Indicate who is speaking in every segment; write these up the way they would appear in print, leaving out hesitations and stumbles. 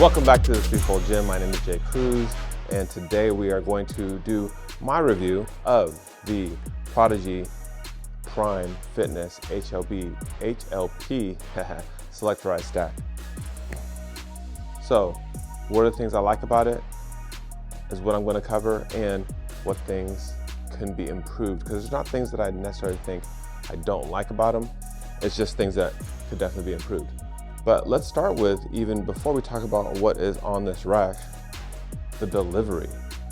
Speaker 1: Welcome back to the Threefold Gym. My name is Jay Cruz, and today we are going to do my review of the Prodigy Prime Fitness HLP Selectorized Rack. So, what are the things I like about it is what I'm going to cover, and what things can be improved, because there's not things that I necessarily think I don't like about them. It's just things that could definitely be improved. But let's start with, even before we talk about what is on this rack, the delivery.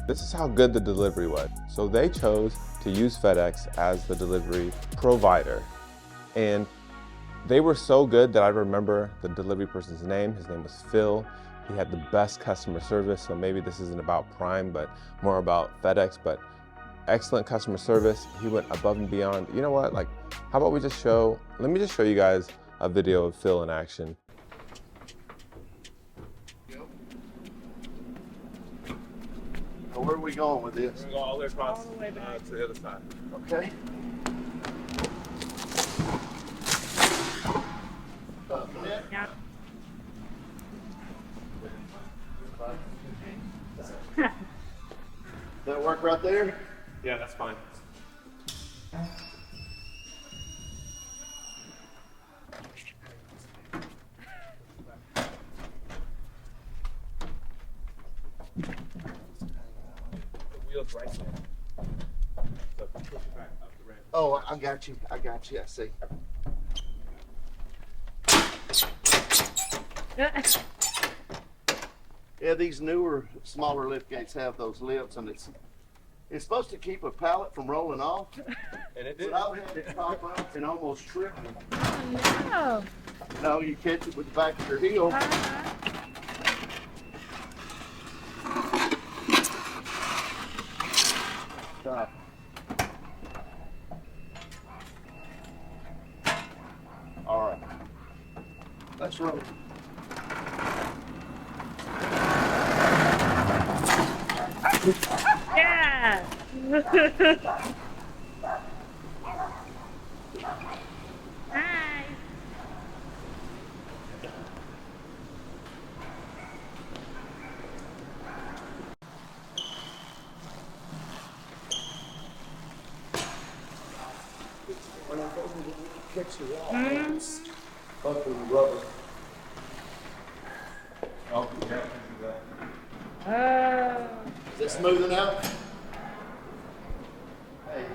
Speaker 1: This is how good the delivery was. So they chose to use FedEx as the delivery provider. And they were so good that I remember the delivery person's name. His name was Phil. He had the best customer service. So maybe this isn't about Prime, but more about FedEx, but excellent customer service. He went above and beyond. You know what, like, how about we just let me just show you guys a video of Phil in action.
Speaker 2: Where are we going with this?
Speaker 1: We're going to go all the way across to the other side.
Speaker 2: Okay.
Speaker 3: Yeah.
Speaker 2: That work right there?
Speaker 1: Yeah, that's fine. Right there. So push it back up the ramp.
Speaker 2: Oh, I got you. I see. Yeah, these newer, smaller lift gates have those lifts, and it's supposed to keep a pallet from rolling off.
Speaker 1: And it did.
Speaker 2: But I've had it pop up and almost trip me.
Speaker 3: No.
Speaker 2: No, you catch it with the back of your heel. Stop. All right. Let's roll.
Speaker 3: Yeah. Hi.
Speaker 2: When I go to catch the wall, it's up in the rubber.
Speaker 1: Oh, yeah.
Speaker 2: Is it smoothing out? Hey.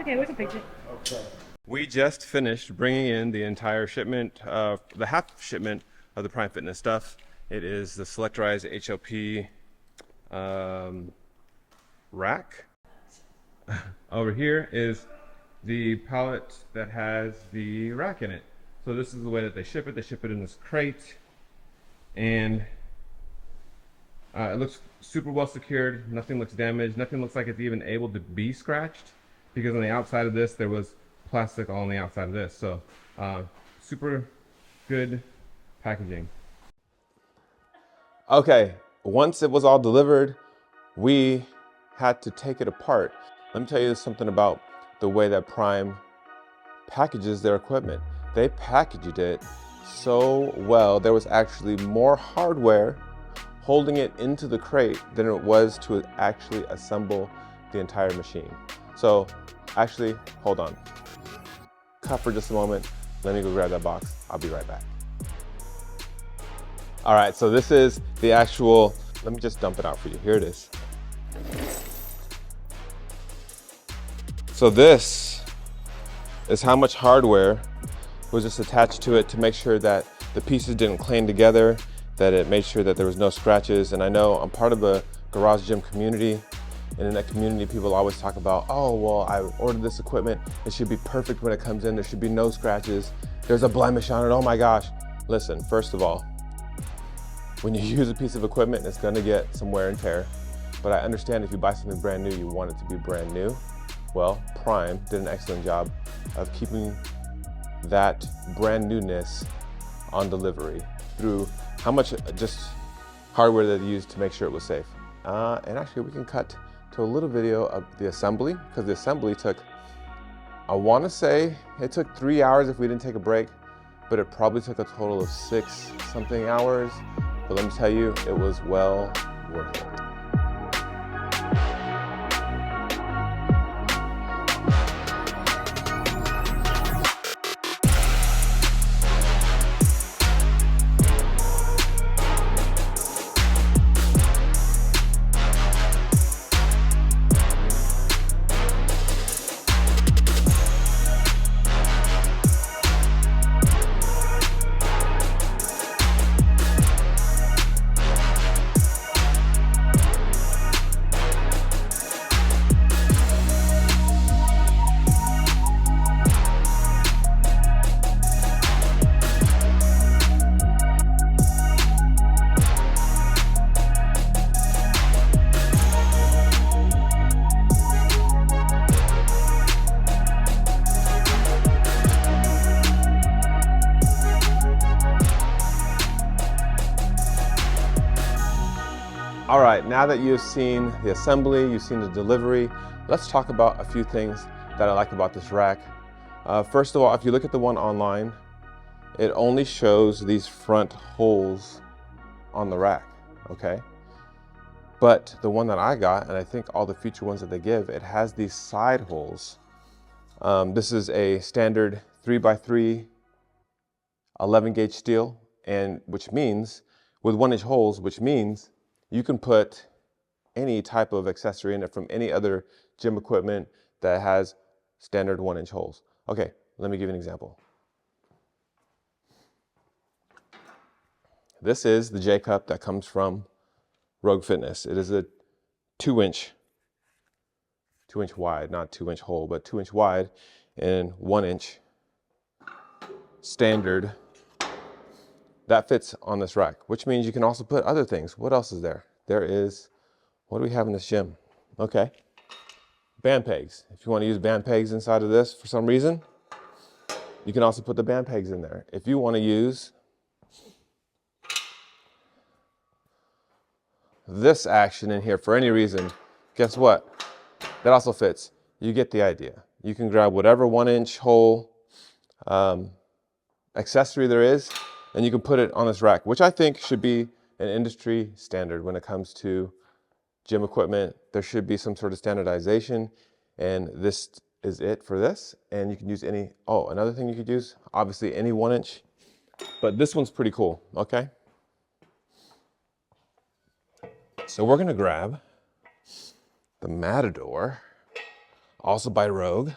Speaker 3: Okay, we can fix it.
Speaker 2: Okay.
Speaker 1: We just finished bringing in the entire shipment, the half shipment of the Prime Fitness stuff. It is the Selectorized HLP rack. Over here is the pallet that has the rack in it. So this is the way that they ship it. They ship it in this crate, and it looks super well secured. Nothing looks damaged. Nothing looks like it's even able to be scratched, because on the outside of this there was plastic all on the outside of this. So super good packaging. Okay, once it was all delivered, we had to take it apart. Let me tell you something about the way that Prime packages their equipment. They packaged it so well. There was actually more hardware holding it into the crate than it was to actually assemble the entire machine. So actually, hold on. Cut for just a moment. Let me go grab that box. I'll be right back. All right, so this is the actual, let me just dump it out for you. Here it is. So this is how much hardware was just attached to it to make sure that the pieces didn't cling together, that it made sure that there was no scratches. And I know I'm part of a garage gym community, and in that community people always talk about, oh, well, I ordered this equipment, it should be perfect when it comes in, there should be no scratches, there's a blemish on it, oh my gosh. Listen, first of all, when you use a piece of equipment, it's gonna get some wear and tear. But I understand if you buy something brand new, you want it to be brand new. Well, Prime did an excellent job of keeping that brand newness on delivery through how much just hardware they used to make sure it was safe. And actually we can cut to a little video of the assembly, because the assembly took, I want to say it took 3 hours if we didn't take a break. but it probably took a total of 6 something hours. But let me tell you, it was well worth it. All right, now that you've seen the assembly, you've seen the delivery, let's talk about a few things that I like about this rack. First of all, if you look at the one online, it only shows these front holes on the rack, okay? But the one that I got, and I think all the future ones that they give, it has these side holes. This is a standard 3x3 11 gauge steel, and which means with 1-inch holes, which means you can put any type of accessory in it from any other gym equipment that has standard 1-inch holes. Okay, let me give you an example. This is the J cup that comes from Rogue Fitness. It is a 2-inch wide, not 2-inch hole, but 2-inch wide and 1-inch standard. That fits on this rack, which means you can also put other things. What else is there? There is, what do we have in this gym? Okay, band pegs. If you want to use band pegs inside of this for some reason, you can also put the band pegs in there. If you want to use this action in here for any reason, guess what? That also fits. You get the idea. You can grab whatever 1-inch hole accessory there is, and you can put it on this rack, which I think should be an industry standard when it comes to gym equipment. There should be some sort of standardization, and this is it for this. And you can use any, oh, another thing you could use, obviously any 1-inch, but this one's pretty cool, okay? So we're gonna grab the Matador, also by Rogue,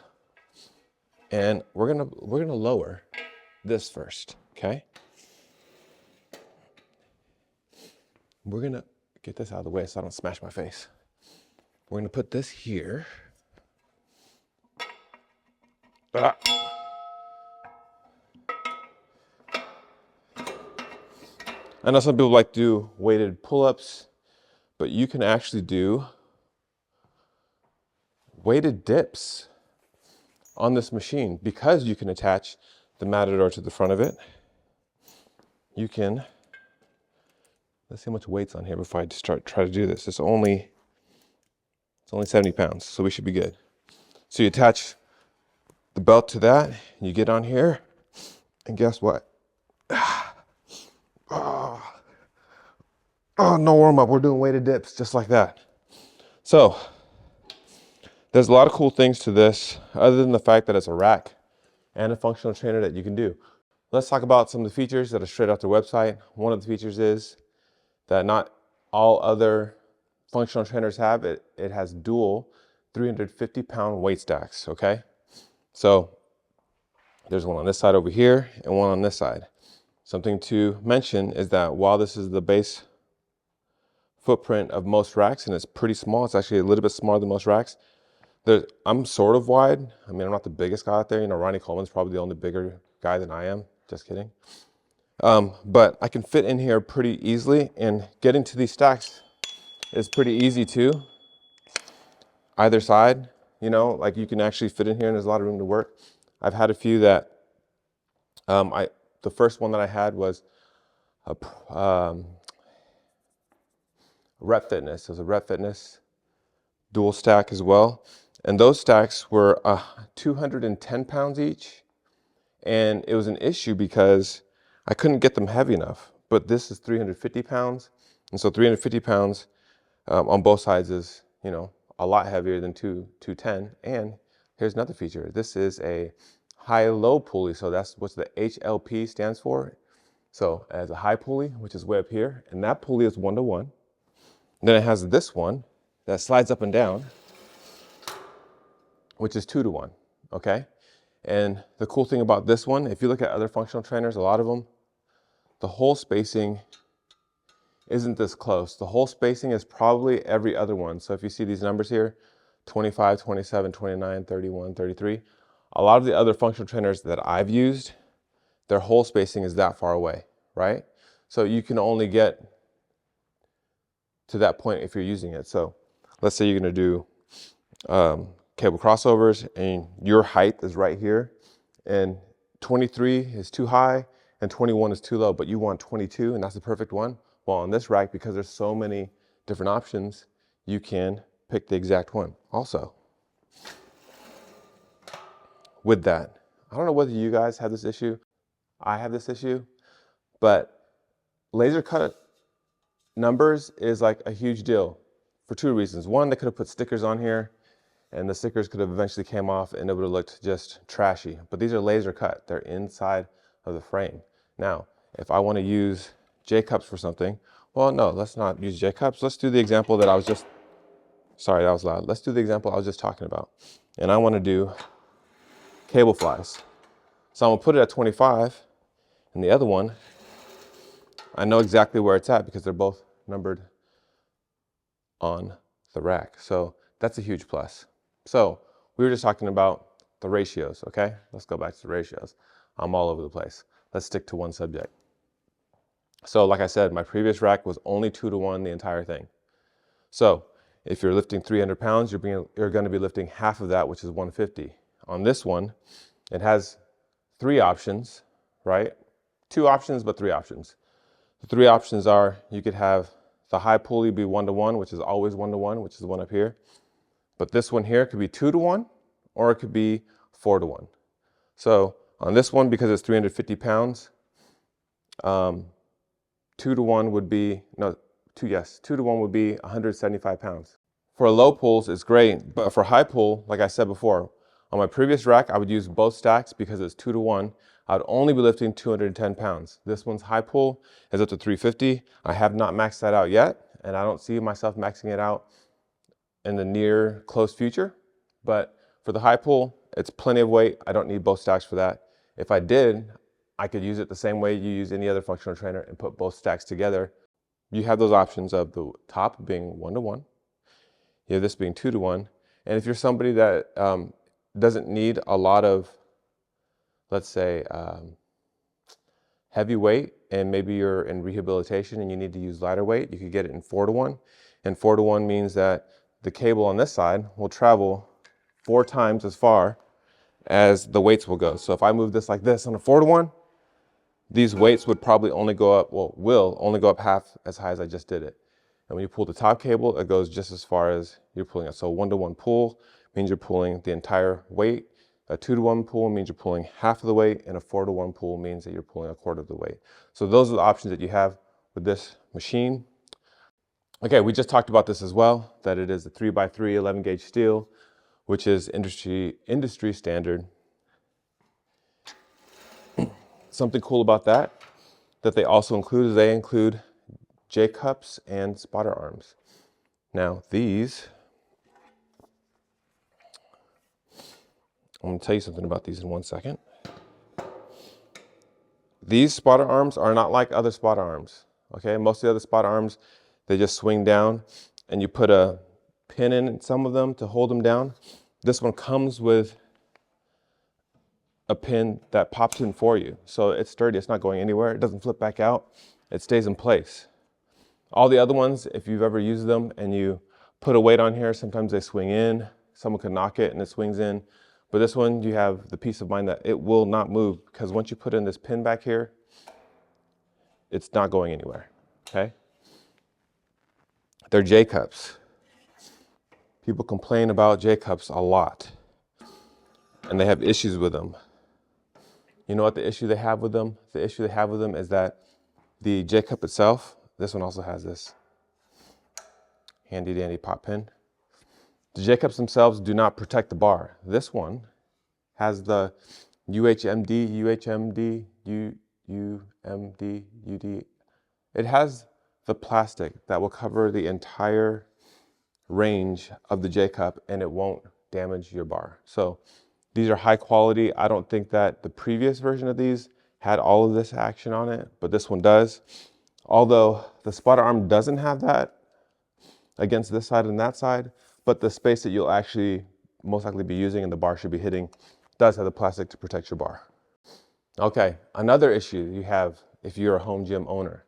Speaker 1: and we're gonna lower this first, okay? We're gonna get this out of the way so I don't smash my face. We're gonna put this here. I know some people like to do weighted pull-ups, but you can actually do weighted dips on this machine because you can attach the Matador to the front of it. You can, let's see how much weight's on here before I try to do this. It's only 70 pounds, so we should be good. So you attach the belt to that, and you get on here, and guess what? Oh, no warm up. We're doing weighted dips just like that. So there's a lot of cool things to this, other than the fact that it's a rack and a functional trainer that you can do. Let's talk about some of the features that are straight off their website. One of the features is that not all other functional trainers have it. It has dual 350-pound weight stacks, okay? So there's one on this side over here and one on this side. Something to mention is that while this is the base footprint of most racks, and it's pretty small, it's actually a little bit smaller than most racks. I'm sort of wide. I mean, I'm not the biggest guy out there. You know, Ronnie Coleman's probably the only bigger guy than I am. Just kidding. But I can fit in here pretty easily, and getting to these stacks is pretty easy too. Either side, you know, like you can actually fit in here and there's a lot of room to work. I've had a few that, the first one that I had was Rep Fitness. It was a Rep Fitness dual stack as well. And those stacks were 210 pounds each. And it was an issue because I couldn't get them heavy enough. But this is 350 pounds. And so 350 pounds on both sides is, you know, a lot heavier than 210. And here's another feature. This is a high-low pulley. So that's what the HLP stands for. So it has a high pulley, which is way up here. And that pulley is 1-to-1. Then it has this one that slides up and down, which is 2-to-1, okay? And the cool thing about this one, if you look at other functional trainers, a lot of them, the hole spacing isn't this close. The hole spacing is probably every other one. So if you see these numbers here, 25, 27, 29, 31, 33, a lot of the other functional trainers that I've used, their hole spacing is that far away, right? So you can only get to that point if you're using it. So let's say you're gonna do cable crossovers and your height is right here and 23 is too high and 21 is too low, but you want 22 and that's the perfect one. Well, on this rack, because there's so many different options, you can pick the exact one. Also, with that, I don't know whether you guys have this issue. I have this issue, but laser cut numbers is like a huge deal for two reasons. One, they could have put stickers on here and the stickers could have eventually came off and it would have looked just trashy. But these are laser cut. They're inside of the frame. Now, if I want to use J-cups for something, well, no, let's not use J-cups. Let's do the example that I was just, sorry, that was loud. Let's do the example I was just talking about. And I want to do cable flies. So I'm gonna put it at 25 and the other one, I know exactly where it's at because they're both numbered on the rack. So that's a huge plus. So we were just talking about the ratios, okay? Let's go back to the ratios. I'm all over the place. Let's stick to one subject. So like I said, my previous rack was only 2-to-1 the entire thing. So if you're lifting 300 pounds, you're gonna be lifting half of that, which is 150. On this one, it has 3 options, right? 2 options, but 3 options. The 3 options are, you could have the high pulley be 1-to-1, which is always 1-to-1, which is the one up here. But this one here could be 2-to-1, or it could be 4-to-1. So on this one, because it's 350 pounds, 2-to-1 would be, no, 2-to-1 would be 175 pounds. For low pulls, it's great, but for high pull, like I said before, on my previous rack, I would use both stacks because it's 2-to-1. I would only be lifting 210 pounds. This one's high pull is up to 350. I have not maxed that out yet, and I don't see myself maxing it out in the near close future. But for the high pull, it's plenty of weight. I don't need both stacks for that. If I did, I could use it the same way you use any other functional trainer and put both stacks together. You have those options of the top being 1-to-1, you have this being 2-to-1. And if you're somebody that doesn't need a lot of, let's say, heavy weight, and maybe you're in rehabilitation and you need to use lighter weight, you could get it in 4-to-1. And 4-to-1 means that the cable on this side will travel 4 times as far as the weights will go. So if I move this like this on a 4-to-1, these weights would probably only go up, well, will only go up half as high as I just did it. And when you pull the top cable, it goes just as far as you're pulling it. So 1-to-1 pull means you're pulling the entire weight. A 2-to-1 pull means you're pulling half of the weight, and a 4-to-1 pull means that you're pulling a quarter of the weight. So those are the options that you have with this machine. Okay, we just talked about this as well, that it is a 3x3 11 gauge steel, which is industry standard. Something cool about that they also include is they include J-cups and spotter arms. Now these, I'm going to tell you something about these in 1 second. These spotter arms are not like other spotter arms, okay? Most of the other spotter arms, they just swing down and you put a pin in some of them to hold them down. This one comes with a pin that pops in for you. So it's sturdy, it's not going anywhere. It doesn't flip back out, it stays in place. All the other ones, if you've ever used them and you put a weight on here, sometimes they swing in, someone could knock it and it swings in. But this one, you have the peace of mind that it will not move, because once you put in this pin back here, it's not going anywhere, okay? They're J-cups. People complain about J-cups a lot, and they have issues with them. You know what the issue they have with them? The issue they have with them is that the J cup itself, this one also has this handy dandy pop pin. The J cups themselves do not protect the bar. This one has the UHMD, UD. It has the plastic that will cover the entire range of the J cup and it won't damage your bar. So these are high quality. I don't think that the previous version of these had all of this action on it, but this one does. Although the spotter arm doesn't have that against this side and that side, but the space that you'll actually most likely be using and the bar should be hitting does have the plastic to protect your bar. Okay, another issue you have if you're a home gym owner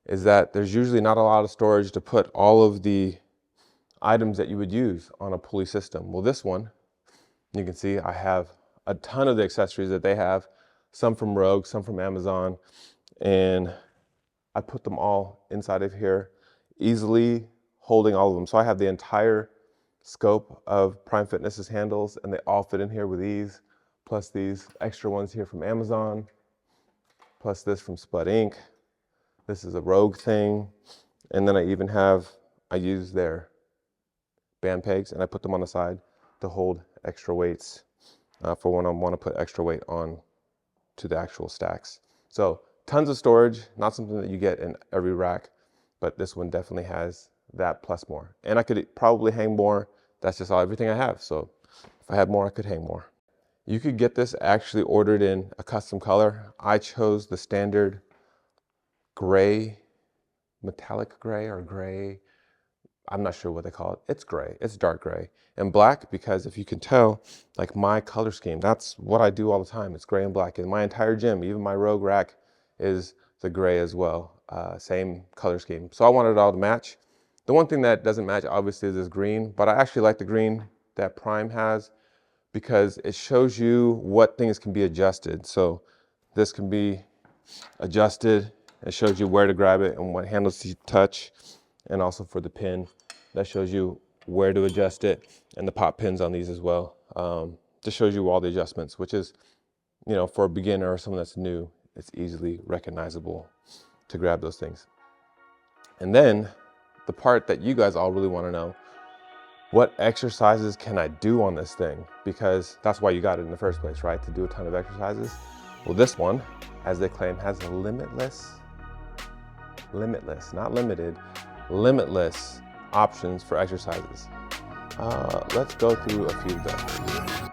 Speaker 1: is that there's usually not a lot of storage to put all of the items that you would use on a pulley system. Well, this one, you can see I have a ton of the accessories that they have, some from Rogue, some from Amazon, and I put them all inside of here, easily holding all of them. So I have the entire scope of Prime Fitness's handles and they all fit in here with ease, plus these extra ones here from Amazon, plus this from Spud Inc. This is a Rogue thing. And then I even have, I use their band pegs and I put them on the side to hold extra weights for when I want to put extra weight on to the actual stacks. So tons of storage, not something that you get in every rack, but this one definitely has that plus more. And I could probably hang more. That's just everything I have. So if I had more, I could hang more. You could get this actually ordered in a custom color. I chose the standard gray, metallic gray or gray. I'm not sure what they call it. It's gray, it's dark gray. And black, because if you can tell, like my color scheme, that's what I do all the time. It's gray and black. And my entire gym, even my Rogue rack, is the gray as well. Same color scheme. So I wanted it all to match. The one thing that doesn't match obviously is this green, but I actually like the green that Prime has because it shows you what things can be adjusted. So this can be adjusted. It shows you where to grab it and what handles to touch. And also for the pin, that shows you where to adjust it, and the pop pins on these as well. Just shows you all the adjustments, which is, you know, for a beginner or someone that's new, it's easily recognizable to grab those things. And then the part that you guys all really want to know, what exercises can I do on this thing? Because that's why you got it in the first place, right? To do a ton of exercises. Well, this one, as they claim, has limitless, not limited, limitless options for exercises. Let's go through a few of them.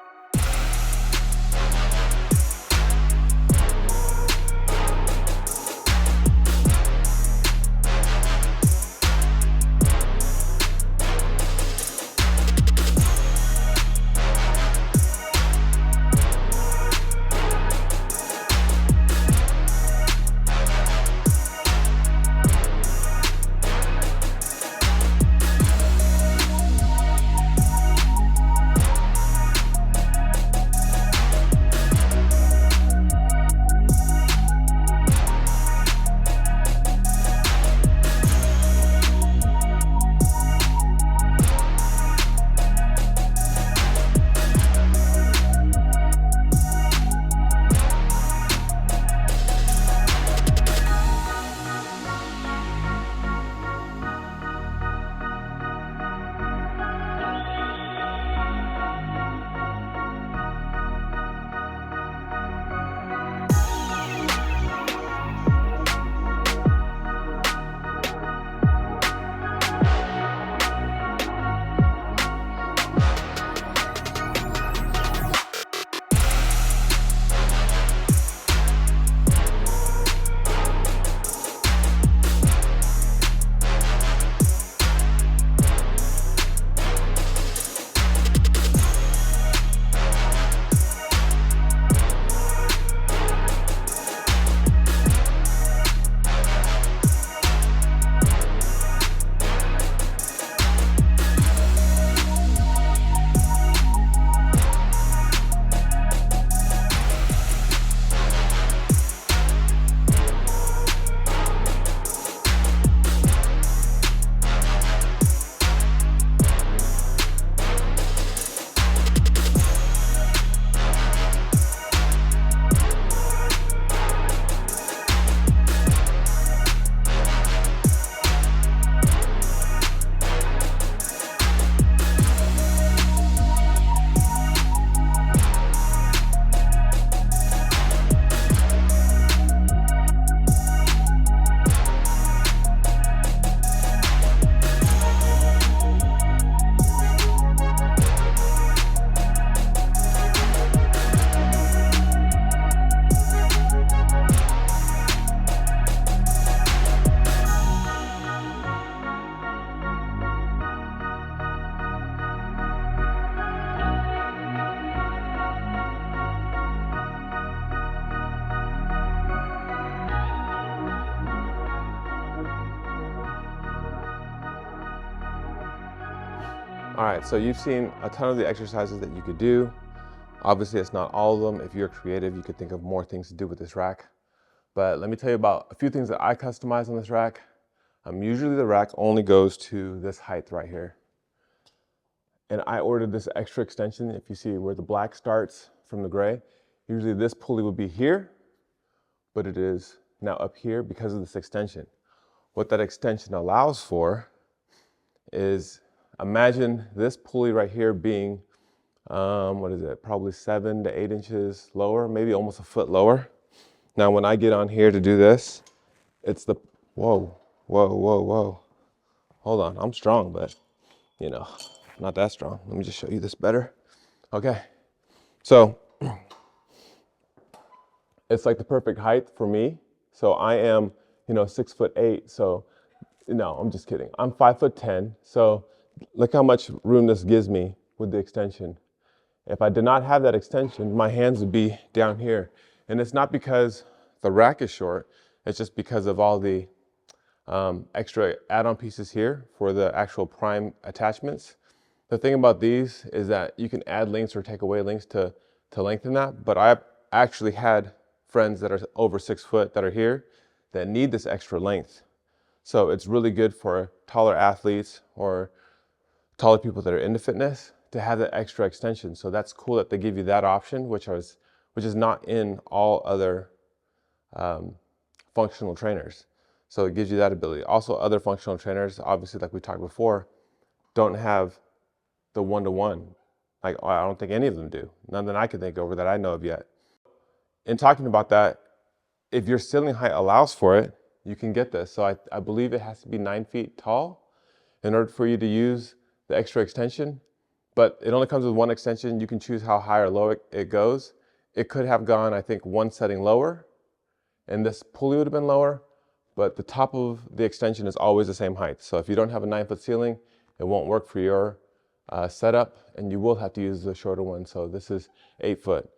Speaker 1: All right, so you've seen a ton of the exercises that you could do. Obviously, it's not all of them. If you're creative, you could think of more things to do with this rack. But let me tell you about a few things that I customize on this rack. Usually the rack only goes to this height right here. And I ordered this extra extension. If you see where the black starts from the gray, usually this pulley would be here, but it is now up here because of this extension. What that extension allows for is, imagine this pulley right here being, what is it, probably 7 to 8 inches lower, maybe almost a foot lower. Now when I get on here to do this, it's the, whoa, whoa. Hold on, I'm strong, but you know, not that strong. Let me just show you this better. Okay, so it's like the perfect height for me. So I am, 6'8", so no, I'm just kidding. I'm 5'10", so look how much room this gives me with the extension. If I did not have that extension, my hands would be down here. And it's not because the rack is short, it's just because of all the extra add-on pieces here for the actual prime attachments. The thing about these is that you can add links or take away links to lengthen that, but I actually had friends that are over 6 foot that are here that need this extra length. So it's really good for taller athletes or taller people that are into fitness to have that extra extension. So that's cool that they give you that option, which is not in all other functional trainers. So it gives you that ability. Also, other functional trainers, obviously, like we talked before, don't have the one-to-one. Like, I don't think any of them do. None that I can think of or that I know of yet. In talking about that, if your ceiling height allows for it, you can get this. So I believe it has to be 9 feet tall in order for you to use the extra extension, but it only comes with one extension. You can choose how high or low it goes. It could have gone, I think, one setting lower, and this pulley would have been lower, but the top of the extension is always the same height. So if you don't have a 9-foot ceiling, it won't work for your setup, and you will have to use the shorter one. So this is 8 foot.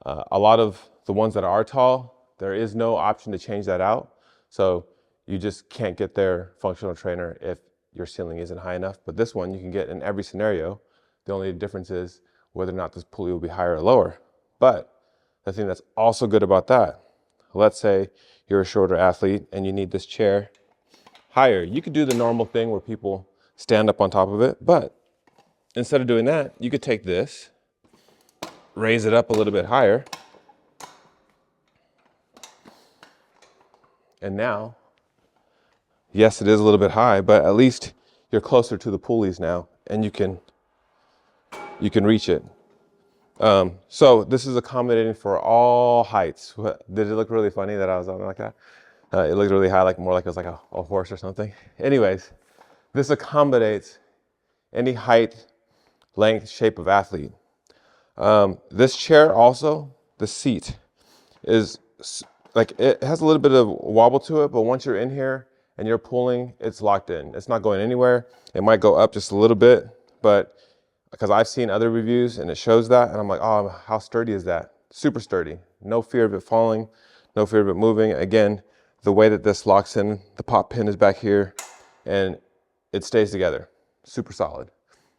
Speaker 1: A lot of the ones that are tall, there is no option to change that out. So you just can't get their functional trainer if your ceiling isn't high enough. But this one you can get in every scenario. The only difference is whether or not this pulley will be higher or lower. But the thing that's also good about that, let's say you're a shorter athlete and you need this chair higher. You could do the normal thing where people stand up on top of it, but instead of doing that, you could take this, raise it up a little bit higher, and now, yes, it is a little bit high, but at least you're closer to the pulleys now, and you can reach it. So this is accommodating for all heights. Did it look really funny that I was on like that? It looked really high, like more like it was like a horse or something. Anyways, this accommodates any height, length, shape of athlete. This chair also, the seat is like, it has a little bit of wobble to it, but once you're in here and you're pulling, it's locked in. It's not going anywhere. It might go up just a little bit, but because I've seen other reviews and it shows that, and I'm like, oh, how sturdy is that? Super sturdy. No fear of it falling, no fear of it moving. Again, the way that this locks in, the pop pin is back here, and it stays together. Super solid.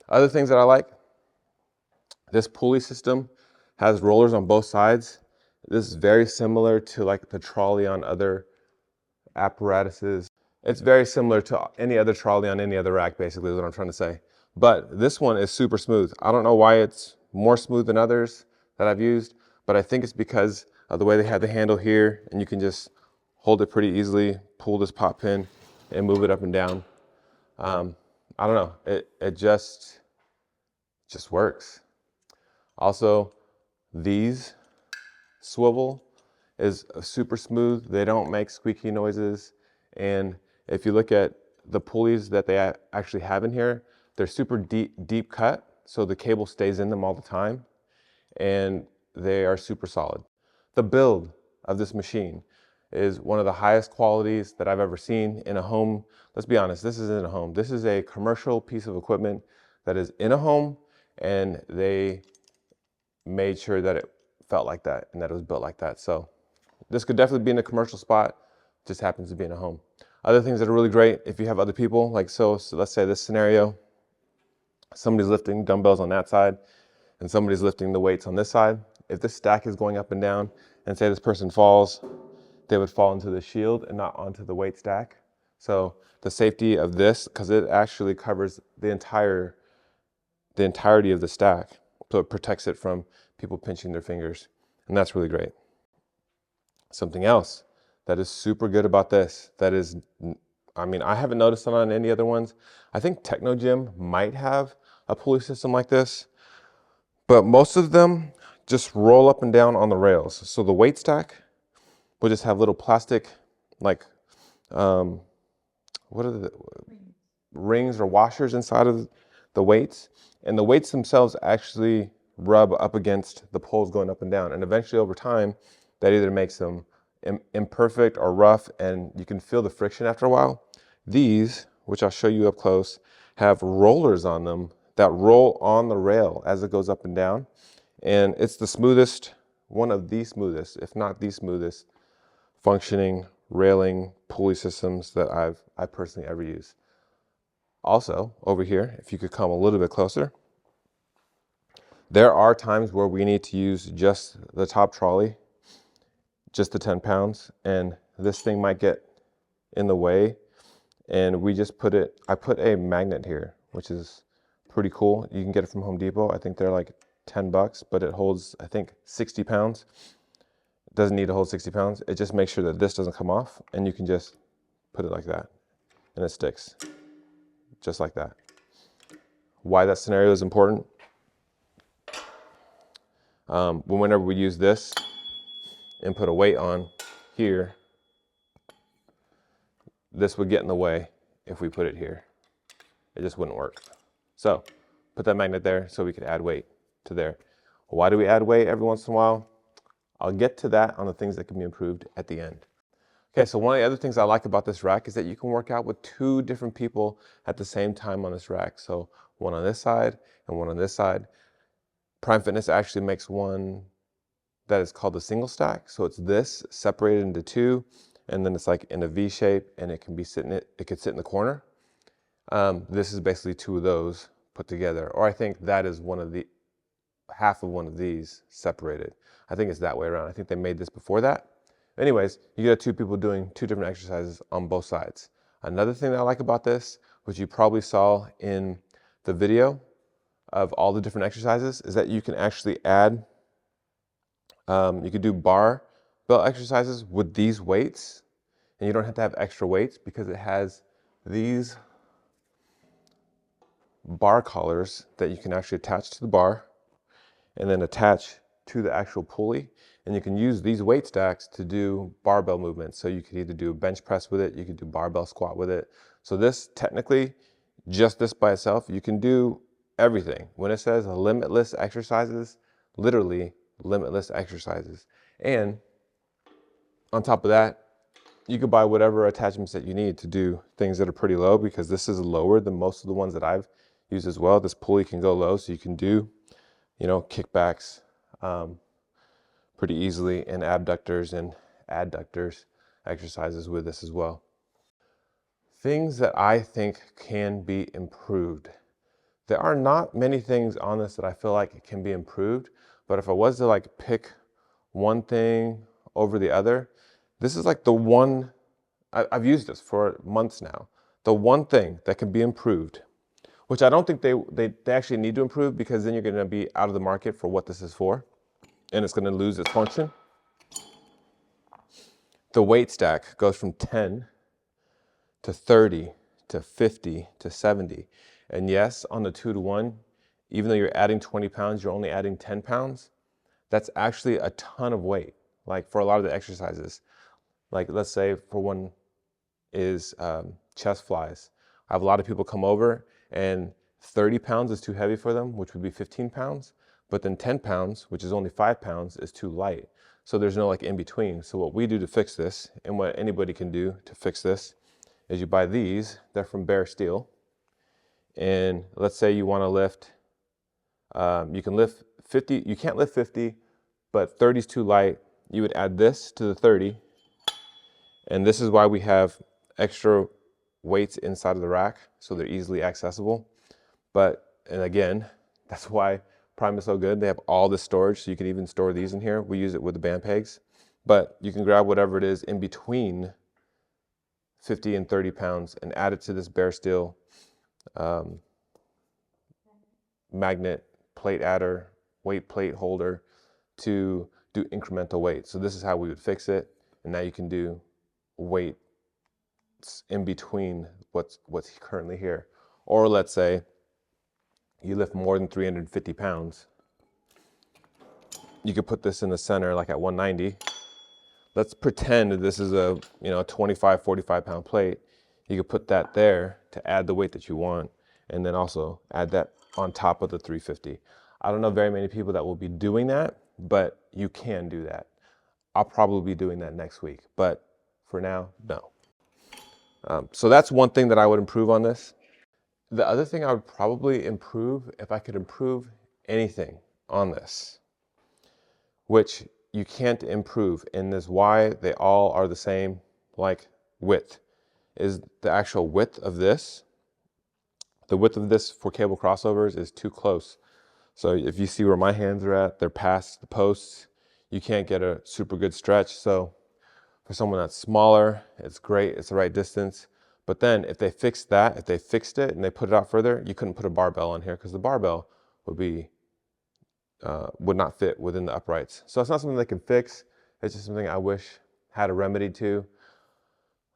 Speaker 1: Other things that I like, this pulley system has rollers on both sides. This is very similar to like the trolley on other apparatuses. It's very similar to any other trolley on any other rack, basically, is what I'm trying to say. But this one is super smooth. I don't know why it's more smooth than others that I've used, but I think it's because of the way they have the handle here, and you can just hold it pretty easily, pull this pop pin and move it up and down. I don't know, it just works. Also, these swivel is super smooth. They don't make squeaky noises. And if you look at the pulleys that they actually have in here, they're super deep cut, so the cable stays in them all the time, and they are super solid. The build of this machine is one of the highest qualities that I've ever seen in a home. Let's be honest, this isn't a home. This is a commercial piece of equipment that is in a home, and they made sure that it felt like that and that it was built like that. So this could definitely be in a commercial spot, just happens to be in a home. Other things that are really great, if you have other people, like so let's say this scenario, somebody's lifting dumbbells on that side and somebody's lifting the weights on this side. If this stack is going up and down and say this person falls, they would fall into the shield and not onto the weight stack. So the safety of this, because it actually covers the entirety of the stack. So it protects it from people pinching their fingers. And that's really great. Something else that is super good about this, that is, I mean, I haven't noticed it on any other ones. I think Techno Gym might have a pulley system like this, but most of them just roll up and down on the rails. So the weight stack will just have little plastic, like, what are the rings or washers inside of the weights, and the weights themselves actually rub up against the poles going up and down, and eventually over time that either makes them imperfect or rough, and you can feel the friction after a while. These, which I'll show you up close, have rollers on them that roll on the rail as it goes up and down, and it's the smoothest, one of the smoothest, if not the smoothest functioning railing pulley systems that I personally ever used. Also, over here, if you could come a little bit closer, there are times where we need to use just the top trolley, just the 10 pounds, and this thing might get in the way, and we just put it, I put a magnet here, which is pretty cool. You can get it from Home Depot. I think they're like 10 bucks, but it holds, I think, 60 pounds. It doesn't need to hold 60 pounds. It just makes sure that this doesn't come off, and you can just put it like that, and it sticks. Just like that. Why that scenario is important? Whenever we use this and put a weight on here, this would get in the way if we put it here. It just wouldn't work. So put that magnet there so we could add weight to there. Why do we add weight every once in a while? I'll get to that on the things that can be improved at the end. Okay, so one of the other things I like about this rack is that you can work out with 2 different people at the same time on this rack. So one on this side and one on this side. Prime Fitness actually makes one that is called the single stack. So it's this separated into 2, and then it's like in a V shape, and it can be it could sit in the corner. This is basically 2 of those put together, or I think that is half of one of these separated. I think it's that way around. I think they made this before that. Anyways, you get 2 people doing 2 different exercises on both sides. Another thing that I like about this, which you probably saw in the video of all the different exercises, is that you can actually add, you could do barbell exercises with these weights, and you don't have to have extra weights because it has these bar collars that you can actually attach to the bar and then attach to the actual pulley. And you can use these weight stacks to do barbell movements. So you could either do bench press with it, you could do barbell squat with it. So this technically, just this by itself, you can do everything. When it says limitless exercises, literally limitless exercises. And on top of that, you could buy whatever attachments that you need to do things that are pretty low, because this is lower than most of the ones that I've used as well. This pulley can go low, so you can do, you know, kickbacks, pretty easily, and abductors and adductors exercises with this as well. Things that I think can be improved. There are not many things on this that I feel like it can be improved, but if I was to like pick one thing over the other, this is like the one, I've used this for months now, the one thing that can be improved, which I don't think they actually need to improve, because then you're gonna be out of the market for what this is for, and it's gonna lose its function. The weight stack goes from 10 to 30 to 50 to 70. And yes, on the 2-to-1, even though you're adding 20 pounds, you're only adding 10 pounds. That's actually a ton of weight. Like for a lot of the exercises, like let's say for one is chest flies. I have a lot of people come over and 30 pounds is too heavy for them, which would be 15 pounds. But then 10 pounds, which is only 5 pounds, is too light. So there's no like in between. So what we do to fix this, and what anybody can do to fix this, is you buy these. They're from Bare Steel. And let's say you want to lift, you can lift 50, you can't lift 50, but 30 is too light. You would add this to the 30. And this is why we have extra weights inside of the rack, so they're easily accessible. But And again, that's why Prime is so good. They have all this storage, so you can even store these in here. We use it with the band pegs, but you can grab whatever it is in between 50 and 30 pounds and add it to this bare steel magnet plate adder, weight plate holder to do incremental weight. So this is how we would fix it. And now you can do weight in between what's currently here. Or let's say you lift more than 350 pounds. You could put this in the center like at 190. Let's pretend this is a 25, 45 pound plate. You could put that there to add the weight that you want, and then also add that on top of the 350. I don't know very many people that will be doing that, but you can do that. I'll probably be doing that next week, but for now, no. So that's one thing that I would improve on this. The other thing I would probably improve, if I could improve anything on this, which you can't improve in this why they all are the same, like width, is the actual width of this. The width of this for cable crossovers is too close. So if you see where my hands are at, they're past the posts. You can't get a super good stretch. So for someone that's smaller, it's great, it's the right distance. But then if they fixed that, if they fixed it and they put it out further, you couldn't put a barbell on here because the barbell would not fit within the uprights. So it's not something they can fix. It's just something I wish had a remedy to.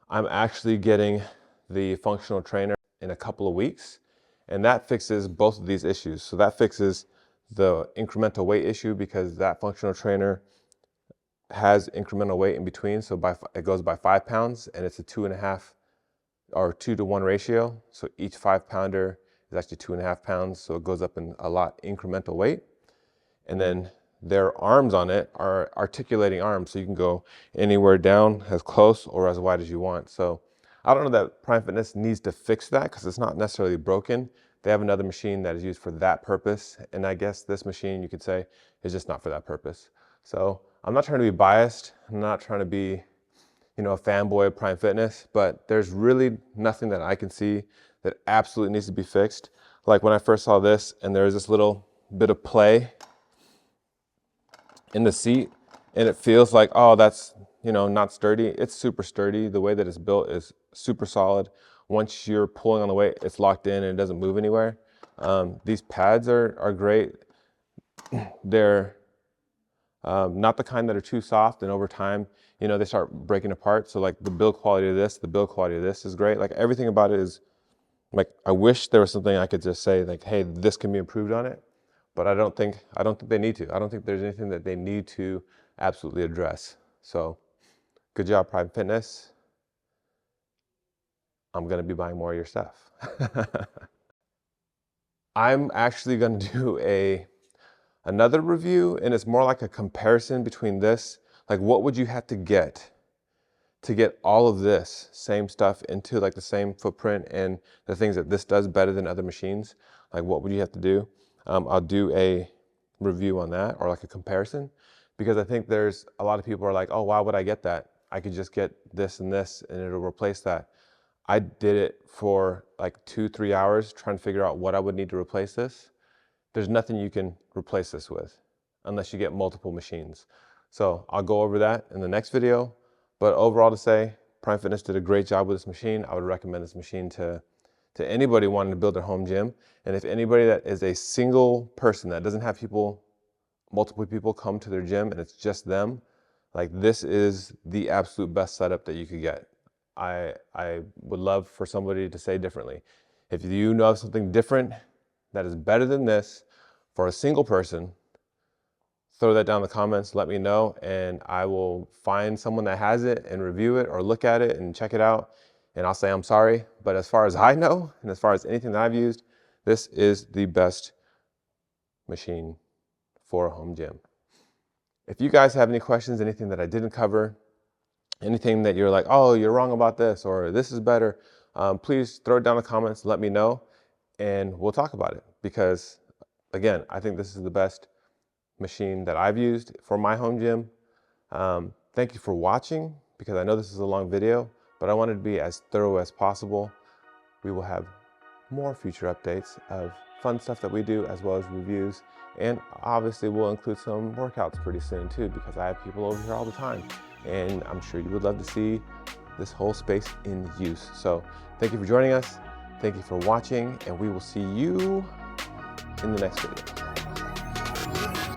Speaker 1: I'm actually getting the functional trainer in a couple of weeks, and that fixes both of these issues. So that fixes the incremental weight issue because that functional trainer has incremental weight in between. So it goes by 5 pounds, and it's a 2.5 or 2-to-1 ratio. So each 5-pounder is actually 2.5 pounds. So it goes up in a lot incremental weight. And then their arms on it are articulating arms. So you can go anywhere down as close or as wide as you want. So I don't know that Prime Fitness needs to fix that because it's not necessarily broken. They have another machine that is used for that purpose. And I guess this machine, you could say, is just not for that purpose. So I'm not trying to be biased. I'm not trying to be, a fanboy of Prime Fitness, but there's really nothing that I can see that absolutely needs to be fixed. Like when I first saw this and there's this little bit of play in the seat and it feels like, oh, that's, not sturdy. It's super sturdy. The way that it's built is super solid. Once you're pulling on the weight, it's locked in and it doesn't move anywhere. These pads are great. They're not the kind that are too soft, and over time, they start breaking apart. So like the build quality of this is great. Like everything about it is like, I wish there was something I could just say like, hey, this can be improved on it, but I don't think they need to. I don't think there's anything that they need to absolutely address. So good job, Prime Fitness. I'm gonna be buying more of your stuff. I'm actually gonna do another review, and it's more like a comparison between this, like what would you have to get all of this same stuff into like the same footprint and the things that this does better than other machines. Like what would you have to do? I'll do a review on that, or like a comparison, because I think there's a lot of people are like, oh, why would I get that? I could just get this and this and it'll replace that. I did it for like 2-3 hours trying to figure out what I would need to replace this. There's nothing you can replace this with unless you get multiple machines. So I'll go over that in the next video. But overall to say, Prime Fitness did a great job with this machine. I would recommend this machine to anybody wanting to build their home gym. And if anybody that is a single person that doesn't have multiple people come to their gym and it's just them, like this is the absolute best setup that you could get. I would love for somebody to say differently. If you know of something different that is better than this for a single person, throw that down in the comments, let me know, and I will find someone that has it and review it or look at it and check it out, and I'll say I'm sorry. But as far as I know, and as far as anything that I've used, this is the best machine for a home gym. If you guys have any questions, anything that I didn't cover, anything that you're like, oh, you're wrong about this, or this is better, please throw it down in the comments, let me know, and we'll talk about it. Because again, I think this is the best machine that I've used for my home gym. Thank you for watching, because I know this is a long video, but I wanted to be as thorough as possible. We will have more future updates of fun stuff that we do, as well as reviews. And obviously we'll include some workouts pretty soon too, because I have people over here all the time. And I'm sure you would love to see this whole space in use. So thank you for joining us. Thank you for watching, and we will see you in the next video.